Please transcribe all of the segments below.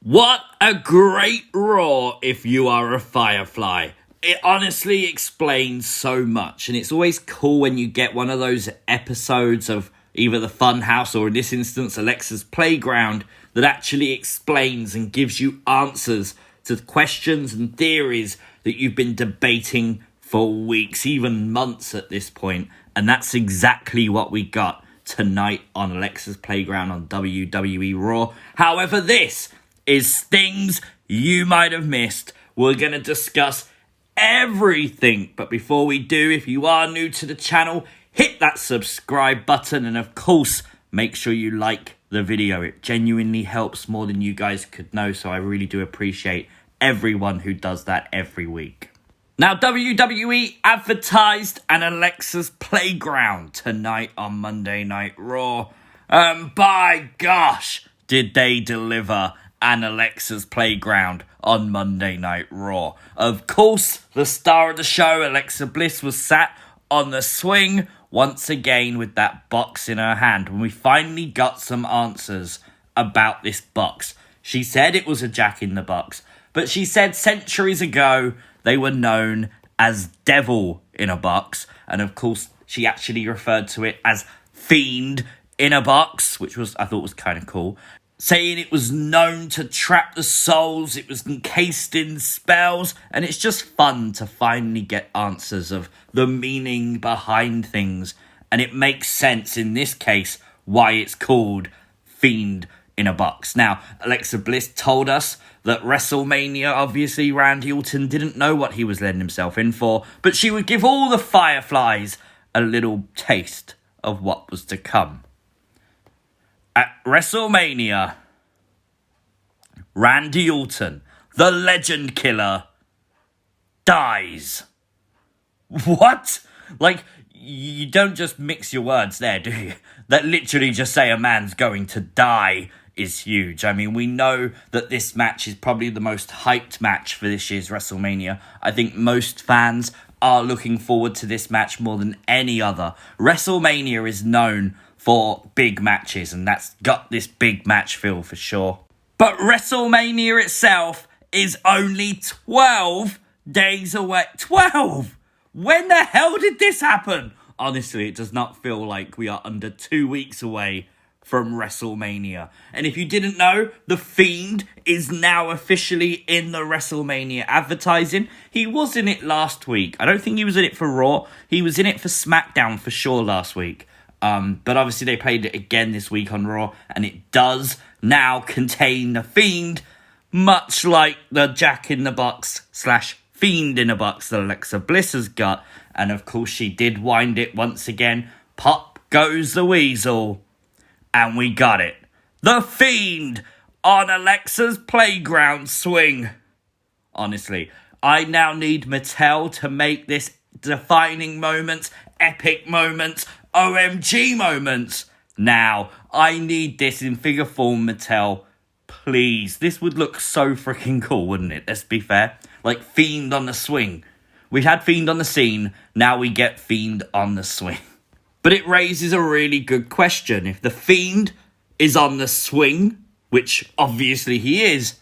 What a great Raw if you are a Firefly. It honestly explains so much, and it's always cool when you get one of those episodes of either the Funhouse or in this instance Alexa's Playground that actually explains and gives you answers to questions and theories that you've been debating for weeks, even months at this point. And that's exactly what we got tonight on Alexa's Playground on WWE Raw. However, this is things you might have missed. We're going to discuss everything. But before we do, if you are new to the channel, hit that subscribe button. And of course, make sure you like the video. It genuinely helps more than you guys could know. So I really do appreciate everyone who does that every week. Now, WWE advertised an Alexa's Playground tonight on Monday Night Raw. By gosh, did they deliver an Alexa's Playground on Monday Night Raw. Of course, the star of the show, Alexa Bliss, was sat on the swing once again with that box in her hand when we finally got some answers about this box. She said it was a Jack-in-the-Box, but she said centuries ago they were known as Devil in a Box, and of course she actually referred to it as Fiend in a Box, which I thought was kind of cool. Saying it was known to trap the souls, it was encased in spells, and it's just fun to finally get answers of the meaning behind things. And it makes sense in this case why it's called Fiend in a Box. Now, Alexa Bliss told us that Wrestlemania, obviously Randy Orton didn't know what he was letting himself in for, but she would give all the Fireflies a little taste of what was to come. At WrestleMania, Randy Orton, the legend killer, dies. What? Like, you don't just mix your words there, do you? That literally just say a man's going to die is huge. I mean, we know that this match is probably the most hyped match for this year's WrestleMania. I think most fans are looking forward to this match more than any other. WrestleMania is known for big matches, and that's got this big match feel for sure. But WrestleMania itself is only 12 days away. 12! When the hell did this happen? Honestly, it does not feel like we are under 2 weeks away from WrestleMania. And if you didn't know, The Fiend is now officially in the WrestleMania advertising. He was in it last week. I don't think he was in it for Raw. He was in it for SmackDown for sure last week. But obviously they played it again this week on Raw, and it does now contain the Fiend, much like the Jack-in-the-Box / Fiend in a Box that Alexa Bliss has got. And of course she did wind it once again. Pop goes the weasel. And we got it. The Fiend on Alexa's Playground swing. Honestly, I now need Mattel to make this defining moments, epic moments, OMG moments. Now, I need this in figure form, Mattel. Please. This would look so freaking cool, wouldn't it? Let's be fair. Like Fiend on the swing. We've had Fiend on the scene. Now we get Fiend on the swing. But it raises a really good question. If the Fiend is on the swing, which obviously he is,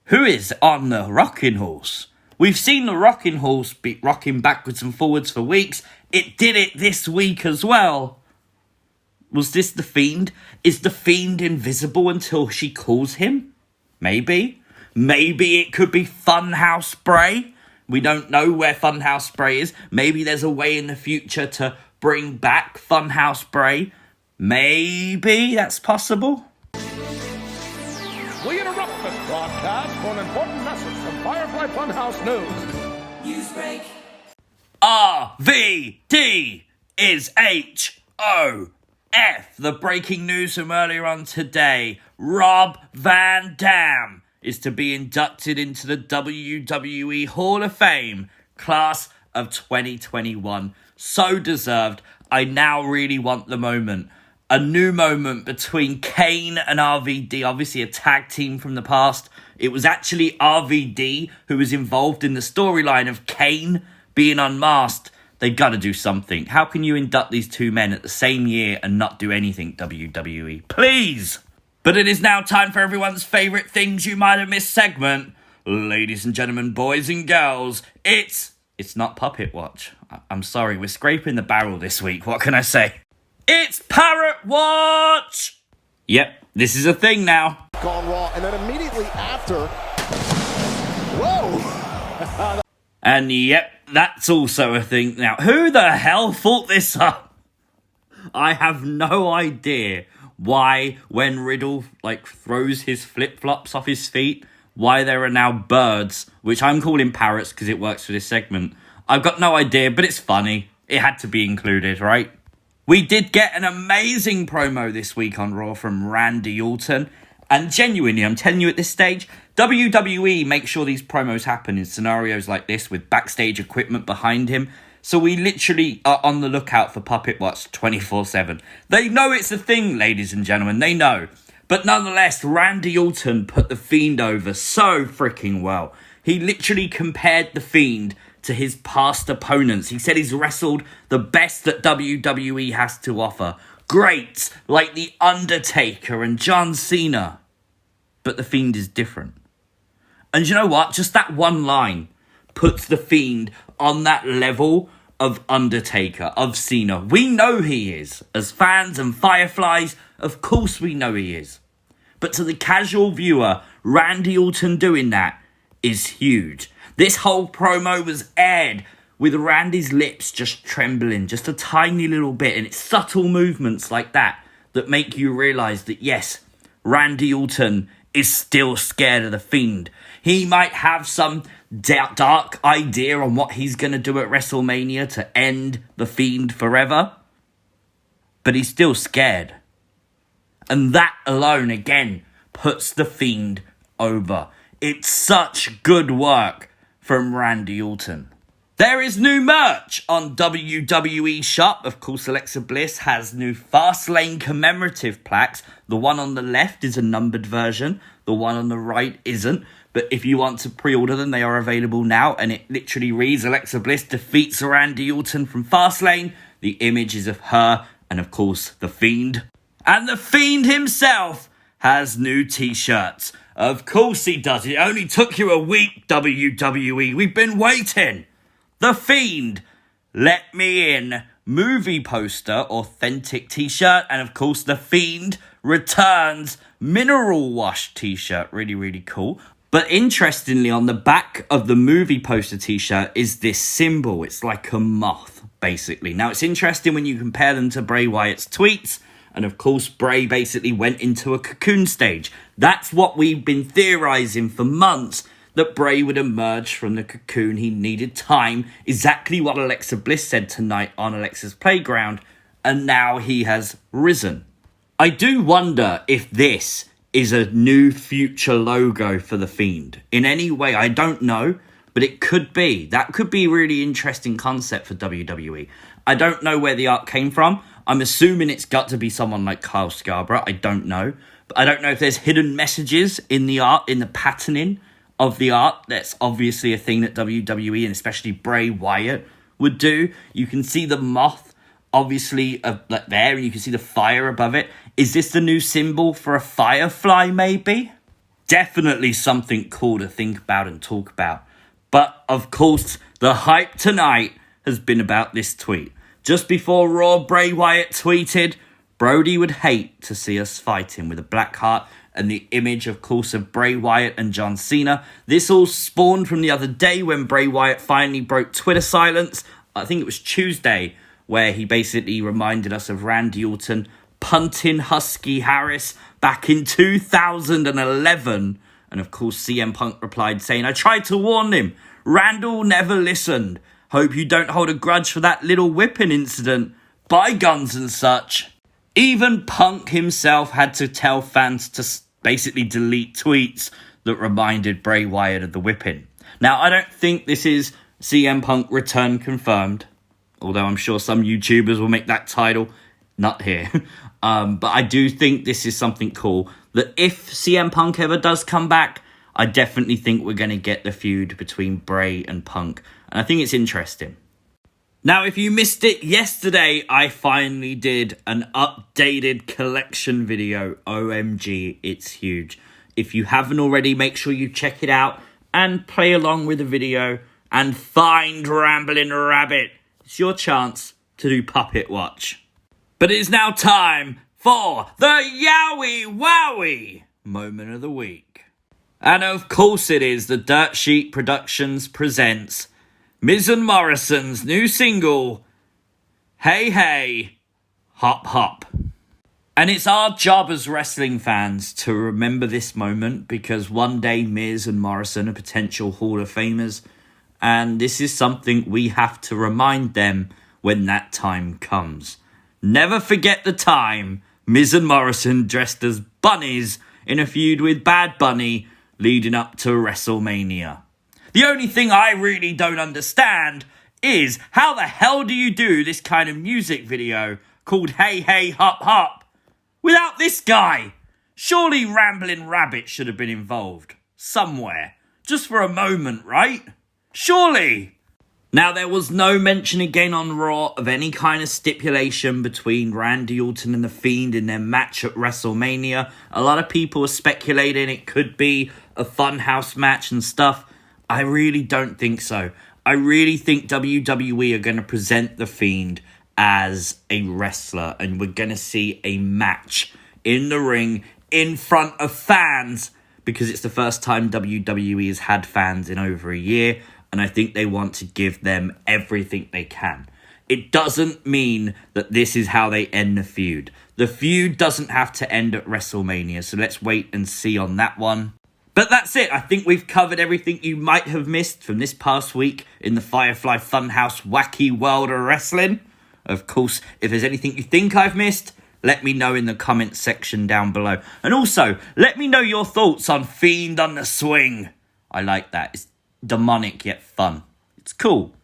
who is on the rocking horse? We've seen the rocking horse be rocking backwards and forwards for weeks. It did it this week as well. Was this the Fiend? Is the Fiend invisible until she calls him? Maybe. Maybe it could be Funhouse Bray. We don't know where Funhouse Bray is. Maybe there's a way in the future to bring back Funhouse Bray. Maybe that's possible. We interrupt this broadcast for an important message from Firefly Funhouse News. Newsbreak. RVD is HOF. The breaking news from earlier on today. Rob Van Dam is to be inducted into the WWE Hall of Fame class of 2021. So deserved. I now really want the moment. A new moment between Kane and RVD. Obviously a tag team from the past. It was actually RVD who was involved in the storyline of Kane being unmasked. They've got to do something. How can you induct these two men at the same year and not do anything, WWE? Please! But it is now time for everyone's favourite things you might have missed segment. Ladies and gentlemen, boys and girls, it's not Puppet Watch. I'm sorry, we're scraping the barrel this week. What can I say? It's Parrot Watch! Yep, this is a thing now. On Raw, and then immediately after... Whoa! And yep, that's also a thing now. Who the hell thought this up? I have no idea why when Riddle, throws his flip-flops off his feet, why there are now birds, which I'm calling parrots because it works for this segment. I've got no idea, but it's funny. It had to be included, right? We did get an amazing promo this week on Raw from Randy Orton. And genuinely, I'm telling you at this stage, WWE makes sure these promos happen in scenarios like this with backstage equipment behind him. So we literally are on the lookout for Puppet Watch 24/7. They know it's a thing, ladies and gentlemen. They know. But nonetheless, Randy Orton put the Fiend over so freaking well. He literally compared the Fiend to his past opponents. He said he's wrestled the best that WWE has to offer. Greats like The Undertaker and John Cena. But the Fiend is different. And you know what? Just that one line puts the Fiend on that level of Undertaker, of Cena. We know he is. As fans and Fireflies, of course we know he is. But to the casual viewer, Randy Orton doing that is huge. This whole promo was aired with Randy's lips just trembling, just a tiny little bit. And it's subtle movements like that that make you realise that, yes, Randy Orton is still scared of the Fiend. He might have some dark idea on what he's going to do at WrestleMania to end the Fiend forever. But he's still scared. And that alone, again, puts the Fiend over. It's such good work from Randy Orton. There is new merch on WWE Shop. Of course, Alexa Bliss has new Fastlane commemorative plaques. The one on the left is a numbered version. The one on the right isn't. But if you want to pre-order them, they are available now. And it literally reads, Alexa Bliss defeats Randy Orton from Fastlane. The image is of her and, of course, the Fiend. And the Fiend himself has new t-shirts. Of course he does. It only took you a week, WWE. We've been waiting. The Fiend, Let Me In, movie poster, authentic t-shirt. And of course, The Fiend returns mineral wash t-shirt. Really, really cool. But interestingly, on the back of the movie poster t-shirt is this symbol. It's like a moth, basically. Now, it's interesting when you compare them to Bray Wyatt's tweets. And of course, Bray basically went into a cocoon stage. That's what we've been theorizing for months, that Bray would emerge from the cocoon. He needed time. Exactly what Alexa Bliss said tonight on Alexa's Playground. And now he has risen. I do wonder if this is a new future logo for The Fiend. In any way, I don't know, but it could be. That could be a really interesting concept for WWE. I don't know where the art came from. I'm assuming it's got to be someone like Kyle Scarborough. I don't know. But I don't know if there's hidden messages in the art, in the patterning of the art. That's obviously a thing that WWE and especially Bray Wyatt would do. You can see the moth, obviously, there, and you can see the fire above it. Is this the new symbol for a firefly, maybe? Definitely something cool to think about and talk about. But, of course, the hype tonight has been about this tweet. Just before Raw, Bray Wyatt tweeted, Brody would hate to see us fighting with a black heart, and the image, of course, of Bray Wyatt and John Cena. This all spawned from the other day when Bray Wyatt finally broke Twitter silence. I think it was Tuesday, where he basically reminded us of Randy Orton punting Husky Harris back in 2011. And of course, CM Punk replied saying, I tried to warn him. Randall never listened. Hope you don't hold a grudge for that little whipping incident. Bygones and such. Even Punk himself had to tell fans to basically delete tweets that reminded Bray Wyatt of the whipping. Now, I don't think this is CM Punk return confirmed, although I'm sure some YouTubers will make that title. Not here. But I do think this is something cool, that if CM Punk ever does come back, I definitely think we're going to get the feud between Bray and Punk. And I think it's interesting. Now, if you missed it yesterday, I finally did an updated collection video. OMG, it's huge. If you haven't already, make sure you check it out and play along with the video and find Ramblin' Rabbit. It's your chance to do Puppet Watch. But it is now time for the Yowie Wowie Moment of the Week. And of course it is the Dirt Sheet Productions presents Miz and Morrison's new single, Hey Hey, Hop Hop. And it's our job as wrestling fans to remember this moment because one day Miz and Morrison are potential Hall of Famers, and this is something we have to remind them when that time comes. Never forget the time Miz and Morrison dressed as bunnies in a feud with Bad Bunny leading up to WrestleMania. The only thing I really don't understand is how the hell do you do this kind of music video called Hey Hey Hop Hop without this guy? Surely Ramblin' Rabbit should have been involved somewhere, just for a moment, right? Surely. Now, there was no mention again on Raw of any kind of stipulation between Randy Orton and The Fiend in their match at WrestleMania. A lot of people were speculating it could be a Funhouse match and stuff. I really don't think so. I really think WWE are going to present The Fiend as a wrestler, and we're going to see a match in the ring in front of fans because it's the first time WWE has had fans in over a year, and I think they want to give them everything they can. It doesn't mean that this is how they end the feud. The feud doesn't have to end at WrestleMania, so let's wait and see on that one. But that's it. I think we've covered everything you might have missed from this past week in the Firefly Funhouse wacky world of wrestling. Of course, if there's anything you think I've missed, let me know in the comments section down below. And also, let me know your thoughts on Fiend on the Swing. I like that. It's demonic yet fun. It's cool.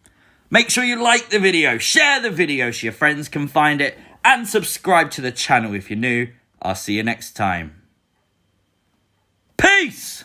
Make sure you like the video, share the video so your friends can find it, and subscribe to the channel if you're new. I'll see you next time. Peace!